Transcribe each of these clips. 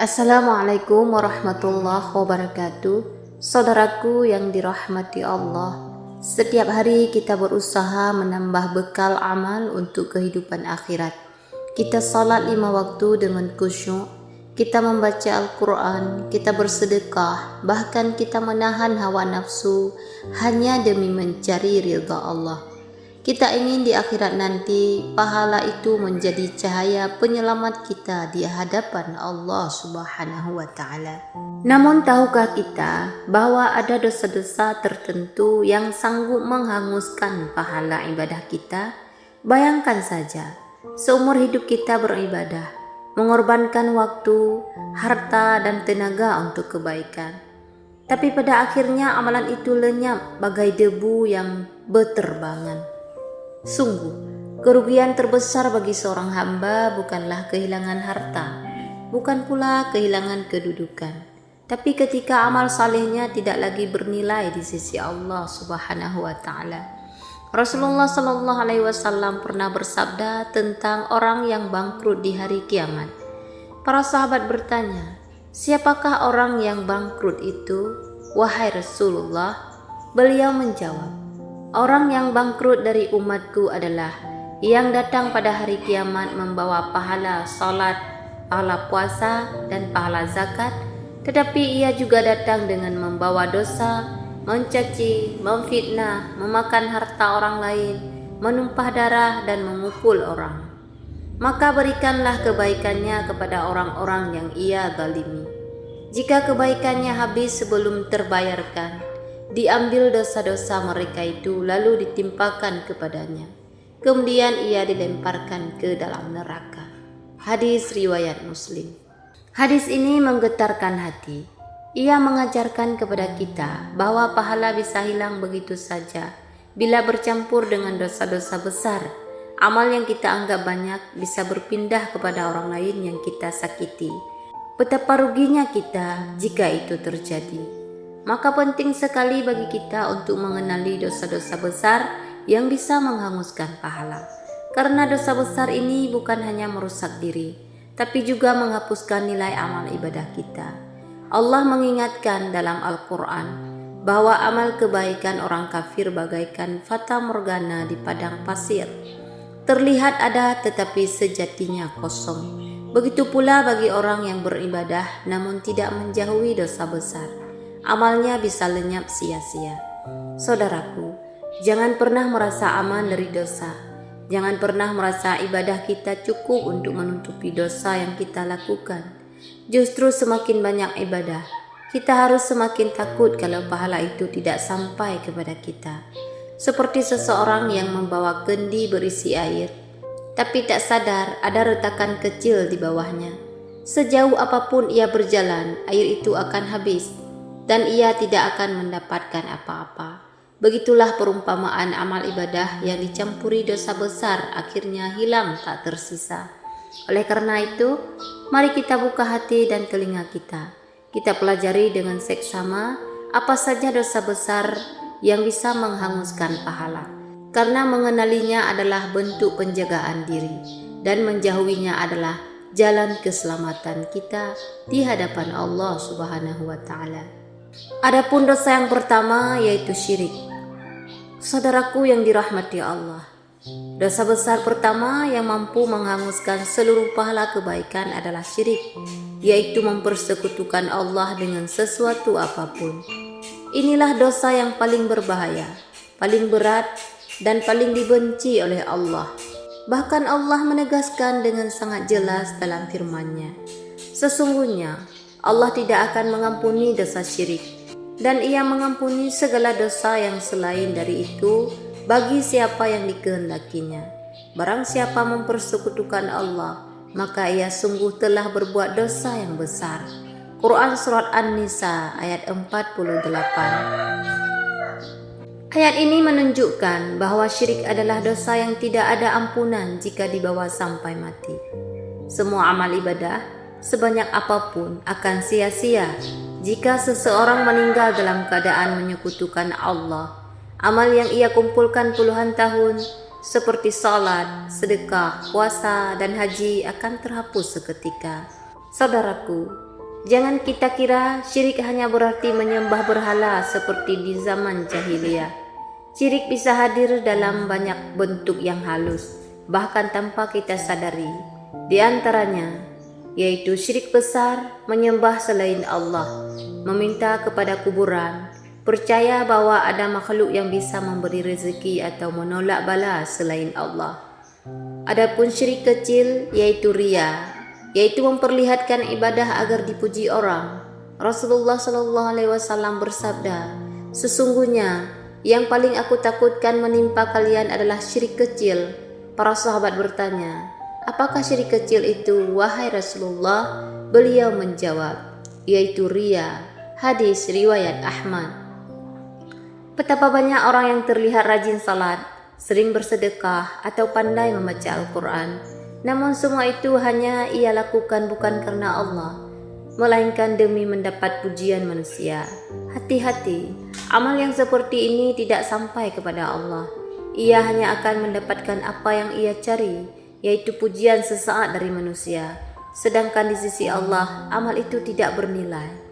Assalamualaikum warahmatullahi wabarakatuh. Saudaraku yang dirahmati Allah, setiap hari kita berusaha menambah bekal amal untuk kehidupan akhirat. Kita salat 5 waktu dengan khusyuk, kita membaca Al-Quran, kita bersedekah, bahkan kita menahan hawa nafsu hanya demi mencari ridha Allah. Kita ingin di akhirat nanti pahala itu menjadi cahaya penyelamat kita di hadapan Allah Subhanahu wa Ta'ala. Namun tahukah kita bahwa ada dosa-dosa tertentu yang sanggup menghanguskan pahala ibadah kita? Bayangkan saja, seumur hidup kita beribadah, mengorbankan waktu, harta, dan tenaga untuk kebaikan. Tapi pada akhirnya amalan itu lenyap bagai debu yang berterbangan. Sungguh, kerugian terbesar bagi seorang hamba bukanlah kehilangan harta, bukan pula kehilangan kedudukan, tapi ketika amal salehnya tidak lagi bernilai di sisi Allah Subhanahu wa Ta'ala. Rasulullah Sallallahu Alaihi Wasallam pernah bersabda tentang orang yang bangkrut di hari kiamat. Para sahabat bertanya, siapakah orang yang bangkrut itu, wahai Rasulullah? Beliau menjawab, orang yang bangkrut dari umatku adalah yang datang pada hari kiamat membawa pahala salat, pahala puasa, dan pahala zakat, tetapi ia juga datang dengan membawa dosa, mencaci, memfitnah, memakan harta orang lain, menumpah darah, dan memukul orang. Maka berikanlah kebaikannya kepada orang-orang yang ia zalimi. Jika kebaikannya habis sebelum terbayarkan, diambil dosa-dosa mereka itu lalu ditimpakan kepadanya. Kemudian ia dilemparkan ke dalam neraka. Hadis riwayat Muslim. Hadis ini menggetarkan hati. Ia mengajarkan kepada kita bahwa pahala bisa hilang begitu saja bila bercampur dengan dosa-dosa besar. Amal yang kita anggap banyak bisa berpindah kepada orang lain yang kita sakiti. Betapa ruginya kita jika itu terjadi. Maka penting sekali bagi kita untuk mengenali dosa-dosa besar yang bisa menghanguskan pahala. Karena dosa besar ini bukan hanya merusak diri, tapi juga menghapuskan nilai amal ibadah kita. Allah mengingatkan dalam Al-Quran bahwa amal kebaikan orang kafir bagaikan fata morgana di padang pasir. Terlihat ada tetapi sejatinya kosong. Begitu pula bagi orang yang beribadah namun tidak menjauhi dosa besar. Amalnya bisa lenyap sia-sia. Saudaraku, jangan pernah merasa aman dari dosa. Jangan pernah merasa ibadah kita cukup untuk menutupi dosa yang kita lakukan. Justru semakin banyak ibadah, kita harus semakin takut kalau pahala itu tidak sampai kepada kita. Seperti seseorang yang membawa kendi berisi air, tapi tak sadar ada retakan kecil di bawahnya. Sejauh apapun ia berjalan, air itu akan habis, dan ia tidak akan mendapatkan apa-apa. Begitulah perumpamaan amal ibadah yang dicampuri dosa besar akhirnya hilang tak tersisa. Oleh karena itu, mari kita buka hati dan telinga kita. Kita pelajari dengan seksama apa saja dosa besar yang bisa menghanguskan pahala. Karena mengenalinya adalah bentuk penjagaan diri dan menjauhinya adalah jalan keselamatan kita di hadapan Allah Subhanahu wa Ta'ala. Adapun dosa yang pertama yaitu syirik. Saudaraku yang dirahmati Allah, dosa besar pertama yang mampu menghanguskan seluruh pahala kebaikan adalah syirik, yaitu mempersekutukan Allah dengan sesuatu apapun. Inilah dosa yang paling berbahaya, paling berat, dan paling dibenci oleh Allah. Bahkan Allah menegaskan dengan sangat jelas dalam firman-Nya, sesungguhnya Allah tidak akan mengampuni dosa syirik, dan Ia mengampuni segala dosa yang selain dari itu bagi siapa yang dikehendakinya. Barang siapa mempersekutukan Allah, maka ia sungguh telah berbuat dosa yang besar. Quran Surat An-Nisa ayat 48. Ayat ini menunjukkan bahwa syirik adalah dosa yang tidak ada ampunan jika dibawa sampai mati. Semua amal ibadah sebanyak apapun akan sia-sia jika seseorang meninggal dalam keadaan menyekutukan Allah. Amal yang ia kumpulkan puluhan tahun seperti salat, sedekah, puasa, dan haji akan terhapus seketika. Saudaraku, Jangan kita kira syirik hanya berarti menyembah berhala seperti di zaman jahiliyah. Syirik bisa hadir dalam banyak bentuk yang halus, bahkan tanpa kita sadari. Di antaranya yaitu syirik besar, menyembah selain Allah, meminta kepada kuburan, percaya bahwa ada makhluk yang bisa memberi rezeki atau menolak bala selain Allah. Adapun syirik kecil yaitu riya, yaitu memperlihatkan ibadah agar dipuji orang. Rasulullah SAW bersabda, "Sesungguhnya yang paling aku takutkan menimpa kalian adalah syirik kecil." Para sahabat bertanya, "Apakah syirik kecil itu, wahai Rasulullah?" Beliau menjawab, yaitu riya. Hadis riwayat Ahmad. Betapa banyak orang yang terlihat rajin salat, sering bersedekah, atau pandai membaca Al-Quran. Namun semua itu hanya ia lakukan bukan karena Allah, melainkan demi mendapat pujian manusia. Hati-hati, amal yang seperti ini tidak sampai kepada Allah. Ia hanya akan mendapatkan apa yang ia cari, yaitu pujian sesaat dari manusia. Sedangkan di sisi Allah, amal itu tidak bernilai.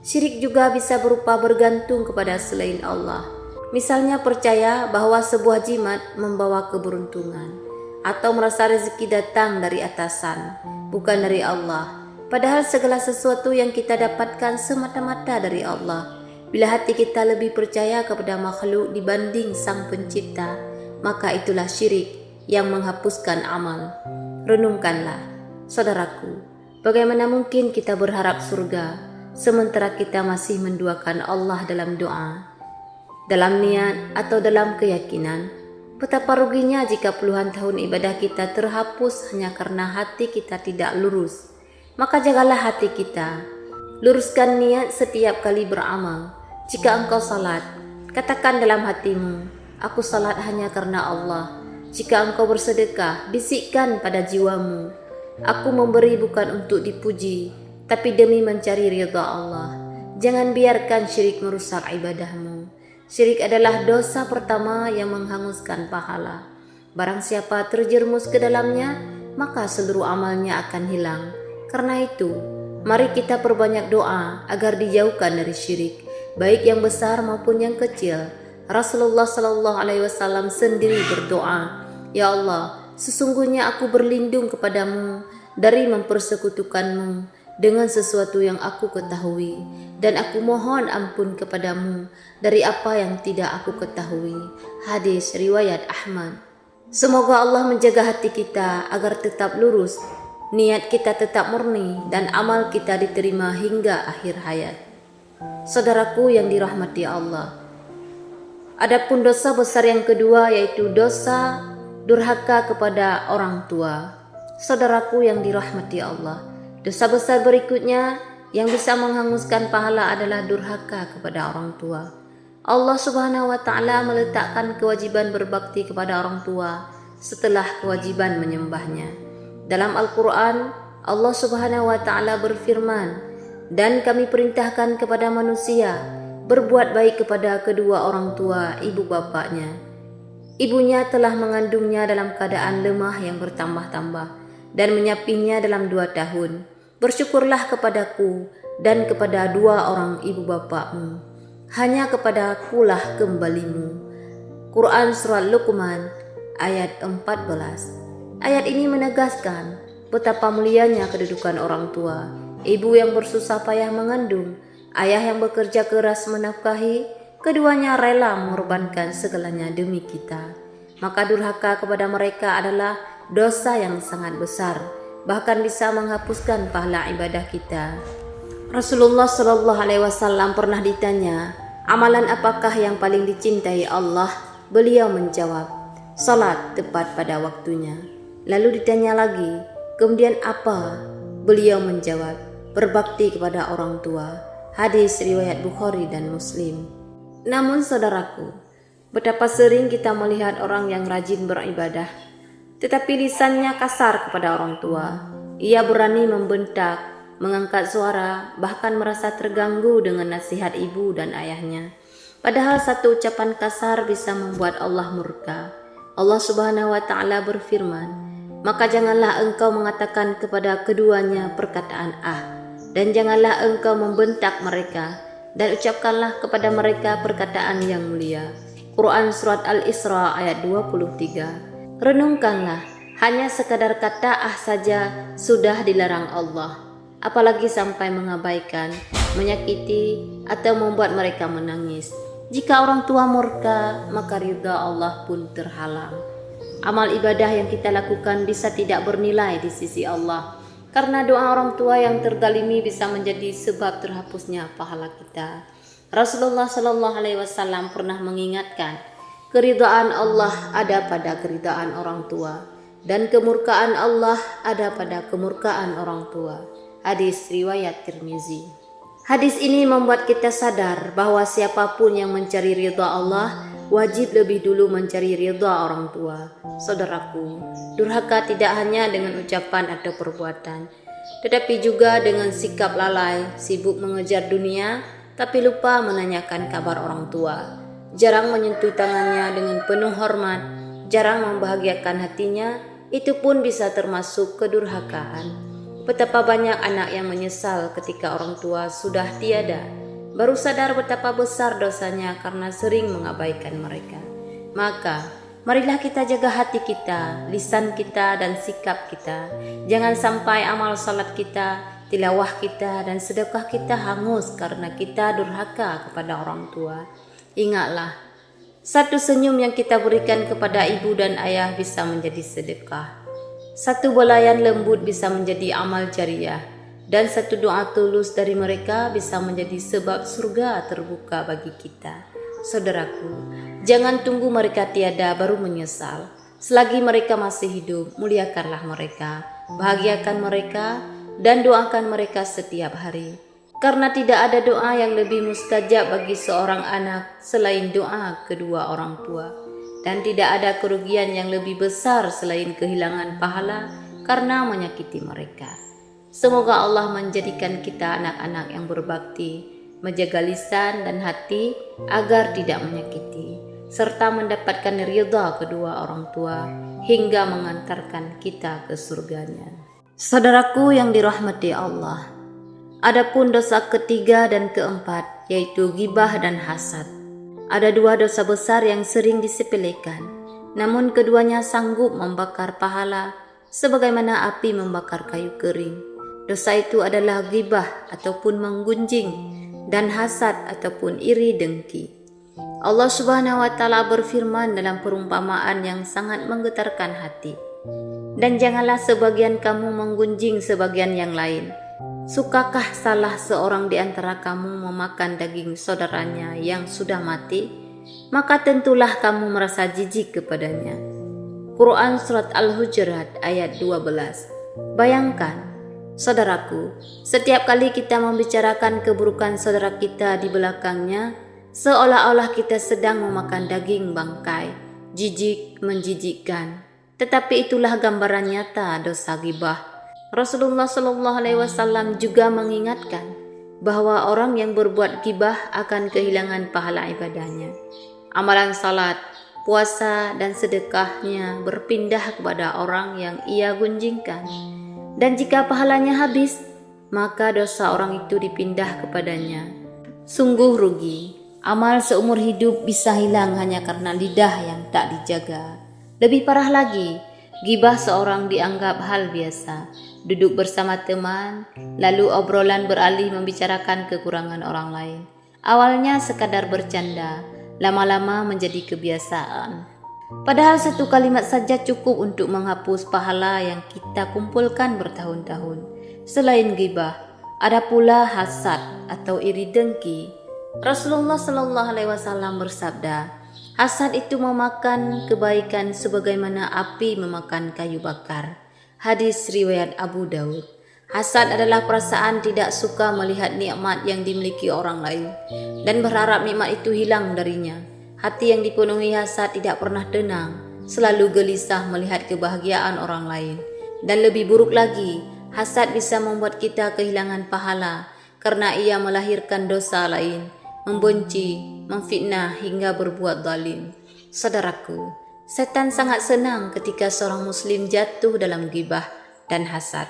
Syirik juga bisa berupa bergantung kepada selain Allah. Misalnya percaya bahwa sebuah jimat membawa keberuntungan, atau merasa rezeki datang dari atasan, bukan dari Allah. Padahal segala sesuatu yang kita dapatkan semata-mata dari Allah. Bila hati kita lebih percaya kepada makhluk dibanding Sang Pencipta, maka itulah syirik yang menghapuskan amal. Renungkanlah, saudaraku, bagaimana mungkin kita berharap surga sementara kita masih menduakan Allah dalam doa, dalam niat atau dalam keyakinan? Betapa ruginya jika puluhan tahun ibadah kita terhapus hanya karena hati kita tidak lurus. Maka jagalah hati kita, luruskan niat setiap kali beramal. Jika engkau salat, katakan dalam hatimu, "Aku salat hanya karena Allah." Jika engkau bersedekah, bisikkan pada jiwamu, "Aku memberi bukan untuk dipuji, tapi demi mencari ridha Allah." Jangan biarkan syirik merusak ibadahmu. Syirik adalah dosa pertama yang menghanguskan pahala. Barang siapa terjerumus ke dalamnya, maka seluruh amalnya akan hilang. Karena itu, mari kita perbanyak doa agar dijauhkan dari syirik, baik yang besar maupun yang kecil. Rasulullah SAW sendiri berdoa, "Ya Allah, sesungguhnya aku berlindung kepadamu dari mempersekutukanmu dengan sesuatu yang aku ketahui, dan aku mohon ampun kepadamu dari apa yang tidak aku ketahui." Hadis riwayat Ahmad. Semoga Allah menjaga hati kita agar tetap lurus, niat kita tetap murni, dan amal kita diterima hingga akhir hayat. Saudaraku yang dirahmati Allah, adapun dosa besar yang kedua yaitu dosa durhaka kepada orang tua. Saudaraku yang dirahmati Allah, dosa besar berikutnya yang bisa menghanguskan pahala adalah durhaka kepada orang tua. Allah Subhanahu wa Ta'ala meletakkan kewajiban berbakti kepada orang tua setelah kewajiban menyembahnya. Dalam Al-Quran, Allah Subhanahu wa Ta'ala berfirman, "Dan kami perintahkan kepada manusia berbuat baik kepada kedua orang tua ibu bapaknya. Ibunya telah mengandungnya dalam keadaan lemah yang bertambah-tambah dan menyapinya dalam 2 tahun. Bersyukurlah kepadaku dan kepada 2 orang ibu bapakmu. Hanya kepadakulah kembalimu." Quran Surat Luqman ayat 14. Ayat ini menegaskan betapa mulianya kedudukan orang tua. Ibu yang bersusah payah mengandung, ayah yang bekerja keras menafkahi, keduanya rela mengorbankan segalanya demi kita. Maka durhaka kepada mereka adalah dosa yang sangat besar, bahkan bisa menghapuskan pahala ibadah kita. Rasulullah SAW pernah ditanya, "Amalan apakah yang paling dicintai Allah?" Beliau menjawab, "Salat tepat pada waktunya." Lalu ditanya lagi, "Kemudian apa?" Beliau menjawab, "Berbakti kepada orang tua." Hadis riwayat Bukhari dan Muslim. Namun saudaraku, betapa sering kita melihat orang yang rajin beribadah, tetapi lisannya kasar kepada orang tua. Ia berani membentak, mengangkat suara, bahkan merasa terganggu dengan nasihat ibu dan ayahnya. Padahal satu ucapan kasar bisa membuat Allah murka. Allah Subhanahu wa Ta'ala berfirman, "Maka janganlah engkau mengatakan kepada keduanya perkataan dan janganlah engkau membentak mereka, dan ucapkanlah kepada mereka perkataan yang mulia. Quran Surat Al-Isra ayat 23. Renungkanlah, hanya sekadar kata saja sudah dilarang Allah, apalagi sampai mengabaikan, menyakiti, atau membuat mereka menangis. Jika orang tua murka, maka ridha Allah pun terhalang. Amal ibadah yang kita lakukan bisa tidak bernilai di sisi Allah, karena doa orang tua yang terzalimi bisa menjadi sebab terhapusnya pahala kita. Rasulullah Shallallahu Alaihi Wasallam pernah mengingatkan, keridhaan Allah ada pada keridhaan orang tua, dan kemurkaan Allah ada pada kemurkaan orang tua. Hadis riwayat Tirmizi. Hadis ini membuat kita sadar bahwa siapapun yang mencari ridha Allah wajib lebih dulu mencari ridha orang tua. Saudaraku, durhaka tidak hanya dengan ucapan atau perbuatan, tetapi juga dengan sikap lalai, sibuk mengejar dunia, tapi lupa menanyakan kabar orang tua. Jarang menyentuh tangannya dengan penuh hormat, jarang membahagiakan hatinya, itu pun bisa termasuk kedurhakaan. Betapa banyak anak yang menyesal ketika orang tua sudah tiada, baru sadar betapa besar dosanya karena sering mengabaikan mereka. Maka, marilah kita jaga hati kita, lisan kita, dan sikap kita. Jangan sampai amal salat kita, tilawah kita, dan sedekah kita hangus karena kita durhaka kepada orang tua. Ingatlah, satu senyum yang kita berikan kepada ibu dan ayah bisa menjadi sedekah. Satu belayan lembut bisa menjadi amal jariah, dan satu doa tulus dari mereka bisa menjadi sebab surga terbuka bagi kita. Saudaraku, jangan tunggu mereka tiada baru menyesal. Selagi mereka masih hidup, muliakanlah mereka, bahagiakan mereka, dan doakan mereka setiap hari. Karena tidak ada doa yang lebih mustajab bagi seorang anak selain doa kedua orang tua. Dan tidak ada kerugian yang lebih besar selain kehilangan pahala karena menyakiti mereka. Semoga Allah menjadikan kita anak-anak yang berbakti, menjaga lisan dan hati agar tidak menyakiti, serta mendapatkan ridha kedua orang tua hingga mengantarkan kita ke surganya. Saudaraku yang dirahmati Allah, adapun dosa ketiga dan keempat yaitu ghibah dan hasad. Ada dua dosa besar yang sering disepelekan, namun keduanya sanggup membakar pahala sebagaimana api membakar kayu kering. Dosa itu adalah ghibah ataupun menggunjing, dan hasad ataupun iri dengki. Allah Subhanahu wa Ta'ala berfirman dalam perumpamaan yang sangat menggetarkan hati. Dan janganlah sebagian kamu menggunjing sebagian yang lain. Sukakah salah seorang di antara kamu memakan daging saudaranya yang sudah mati? Maka tentulah kamu merasa jijik kepadanya. Quran Surat Al-Hujurat ayat 12. Bayangkan, saudaraku, setiap kali kita membicarakan keburukan saudara kita di belakangnya, seolah-olah kita sedang memakan daging bangkai, jijik menjijikkan. Tetapi itulah gambaran nyata dosa ghibah. Rasulullah Shallallahu Alaihi Wasallam juga mengingatkan bahwa orang yang berbuat ghibah akan kehilangan pahala ibadahnya. Amalan salat, puasa, dan sedekahnya berpindah kepada orang yang ia gunjingkan. Dan jika pahalanya habis, maka dosa orang itu dipindah kepadanya. Sungguh rugi. Amal seumur hidup bisa hilang hanya karena lidah yang tak dijaga. Lebih parah lagi, ghibah seorang dianggap hal biasa. Duduk bersama teman, lalu obrolan beralih membicarakan kekurangan orang lain. Awalnya sekadar bercanda, lama-lama menjadi kebiasaan. Padahal satu kalimat saja cukup untuk menghapus pahala yang kita kumpulkan bertahun-tahun. Selain ghibah, ada pula hasad atau iri dengki. Rasulullah Shallallahu Alaihi Wasallam bersabda, hasad itu memakan kebaikan sebagaimana api memakan kayu bakar. Hadis riwayat Abu Daud. Hasad adalah perasaan tidak suka melihat nikmat yang dimiliki orang lain dan berharap nikmat itu hilang darinya. Hati yang dipenuhi hasad tidak pernah tenang, selalu gelisah melihat kebahagiaan orang lain. Dan lebih buruk lagi, hasad bisa membuat kita kehilangan pahala karena ia melahirkan dosa lain, membenci, memfitnah hingga berbuat zalim. Saudaraku, setan sangat senang ketika seorang muslim jatuh dalam ghibah dan hasad.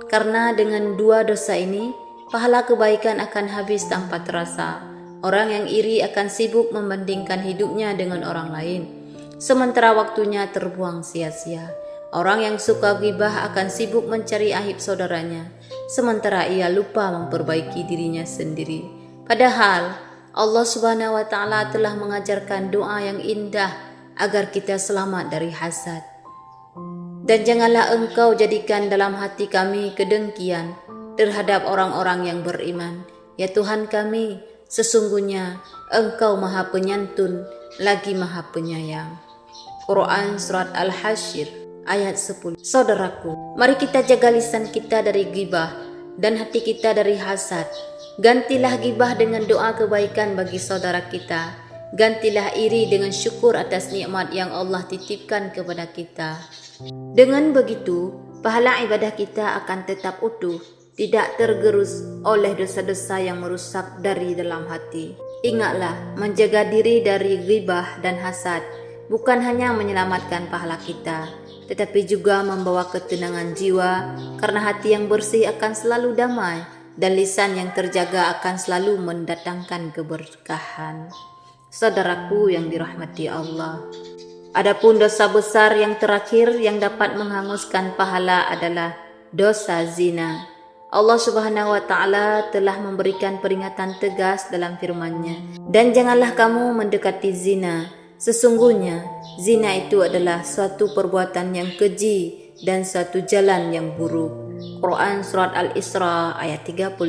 Karena dengan dua dosa ini, pahala kebaikan akan habis tanpa terasa. Orang yang iri akan sibuk membandingkan hidupnya dengan orang lain, sementara waktunya terbuang sia-sia. Orang yang suka ghibah akan sibuk mencari aib saudaranya, sementara ia lupa memperbaiki dirinya sendiri. Padahal Allah Subhanahu wa Ta'ala telah mengajarkan doa yang indah agar kita selamat dari hasad. Dan janganlah engkau jadikan dalam hati kami kedengkian terhadap orang-orang yang beriman. Ya Tuhan kami, sesungguhnya Engkau Maha Penyantun lagi Maha Penyayang. Quran Surat Al-Hasyr ayat 10. Saudaraku, mari kita jaga lisan kita dari ghibah dan hati kita dari hasad. Gantilah ghibah dengan doa kebaikan bagi saudara kita. Gantilah iri dengan syukur atas nikmat yang Allah titipkan kepada kita. Dengan begitu, pahala ibadah kita akan tetap utuh, tidak tergerus oleh dosa-dosa yang merusak dari dalam hati. Ingatlah, menjaga diri dari ghibah dan hasad bukan hanya menyelamatkan pahala kita, tetapi juga membawa ketenangan jiwa, karena hati yang bersih akan selalu damai dan lisan yang terjaga akan selalu mendatangkan keberkahan. Saudaraku yang dirahmati Allah, adapun dosa besar yang terakhir yang dapat menghanguskan pahala adalah dosa zina. Allah Subhanahu wa Ta'ala telah memberikan peringatan tegas dalam firman-Nya, dan janganlah kamu mendekati zina. Sesungguhnya zina itu adalah suatu perbuatan yang keji dan suatu jalan yang buruk. Quran Surat Al-Isra ayat 32.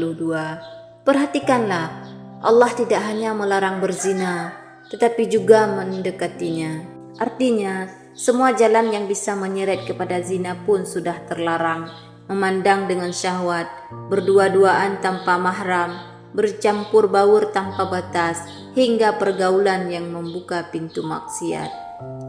Perhatikanlah, Allah tidak hanya melarang berzina, tetapi juga mendekatinya. Artinya, semua jalan yang bisa menyeret kepada zina pun sudah terlarang. Memandang dengan syahwat, berdua-duaan tanpa mahram, bercampur baur tanpa batas, hingga pergaulan yang membuka pintu maksiat.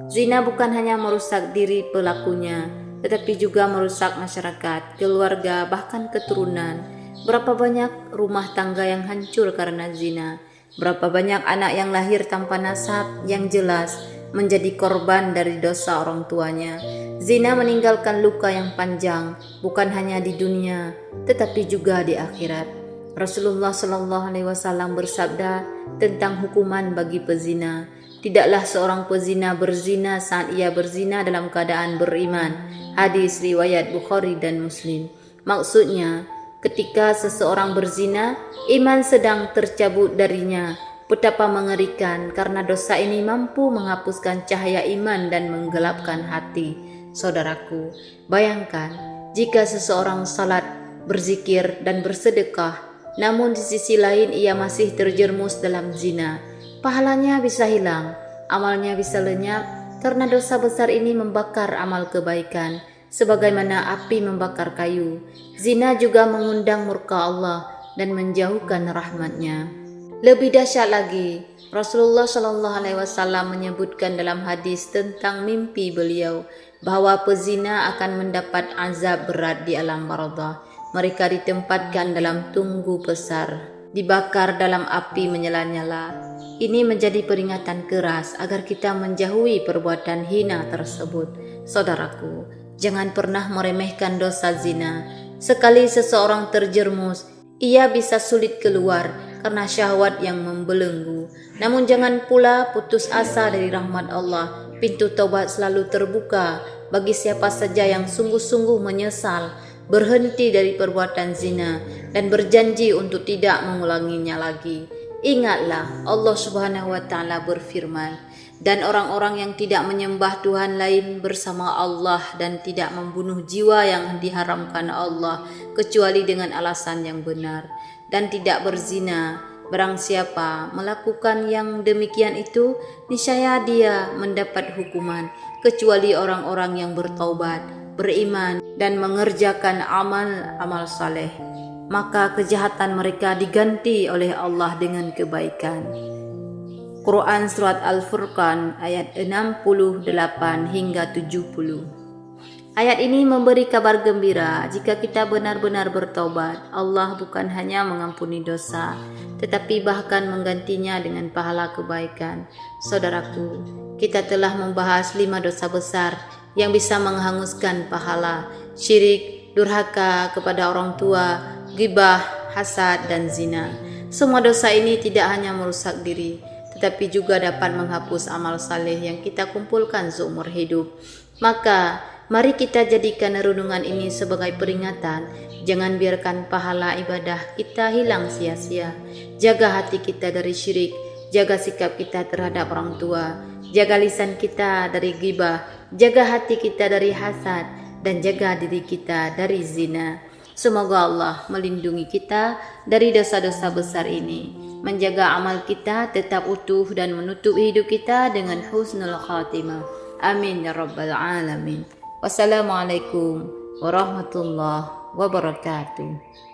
Zina bukan hanya merusak diri pelakunya, tetapi juga merusak masyarakat, keluarga, bahkan keturunan. Berapa banyak rumah tangga yang hancur karena zina? Berapa banyak anak yang lahir tanpa nasab yang jelas menjadi korban dari dosa orang tuanya? Zina meninggalkan luka yang panjang, bukan hanya di dunia, tetapi juga di akhirat. Rasulullah SAW bersabda tentang hukuman bagi pezina. Tidaklah seorang pezina berzina saat ia berzina dalam keadaan beriman. Hadis riwayat Bukhari dan Muslim. Maksudnya, ketika seseorang berzina, iman sedang tercabut darinya. Betapa mengerikan, karena dosa ini mampu menghapuskan cahaya iman dan menggelapkan hati. Saudaraku, bayangkan jika seseorang salat, berzikir, dan bersedekah, namun di sisi lain ia masih terjerumus dalam zina. Pahalanya bisa hilang, amalnya bisa lenyap, karena dosa besar ini membakar amal kebaikan, sebagaimana api membakar kayu. Zina juga mengundang murka Allah dan menjauhkan rahmat-Nya. Lebih dahsyat lagi, Rasulullah SAW menyebutkan dalam hadis tentang mimpi beliau bahwa pezina akan mendapat azab berat di alam barzakh. Mereka ditempatkan dalam tunggu besar, dibakar dalam api menyala-nyala. Ini menjadi peringatan keras agar kita menjauhi perbuatan hina tersebut. Saudaraku, jangan pernah meremehkan dosa zina. Sekali seseorang terjerumus, ia bisa sulit keluar karena syahwat yang membelenggu. Namun jangan pula putus asa dari rahmat Allah. Pintu taubat selalu terbuka bagi siapa saja yang sungguh-sungguh menyesal, berhenti dari perbuatan zina, dan berjanji untuk tidak mengulanginya lagi. Ingatlah, Allah Subhanahu wa Ta'ala berfirman, dan orang-orang yang tidak menyembah Tuhan lain bersama Allah dan tidak membunuh jiwa yang diharamkan Allah kecuali dengan alasan yang benar, dan tidak berzina. Barang siapa melakukan yang demikian itu, niscaya dia mendapat hukuman, kecuali orang-orang yang bertaubat, beriman, dan mengerjakan amal-amal saleh. Maka kejahatan mereka diganti oleh Allah dengan kebaikan. Quran Surat Al-Furqan ayat 68 hingga 70. Ayat ini memberi kabar gembira jika kita benar-benar bertaubat. Allah bukan hanya mengampuni dosa, tetapi bahkan menggantinya dengan pahala kebaikan. Saudaraku, kita telah membahas 5 dosa besar yang bisa menghanguskan pahala: syirik, durhaka kepada orang tua, ghibah, hasad, dan zina. Semua dosa ini tidak hanya merusak diri, tetapi juga dapat menghapus amal saleh yang kita kumpulkan seumur hidup. Maka, mari kita jadikan renungan ini sebagai peringatan. Jangan biarkan pahala ibadah kita hilang sia-sia. Jaga hati kita dari syirik, jaga sikap kita terhadap orang tua, jaga lisan kita dari ghibah, jaga hati kita dari hasad, dan jaga diri kita dari zina. Semoga Allah melindungi kita dari dosa-dosa besar ini, menjaga amal kita tetap utuh dan menutup hidup kita dengan husnul khatimah. Amin ya rabbal alamin. Wassalamualaikum warahmatullahi wabarakatuh.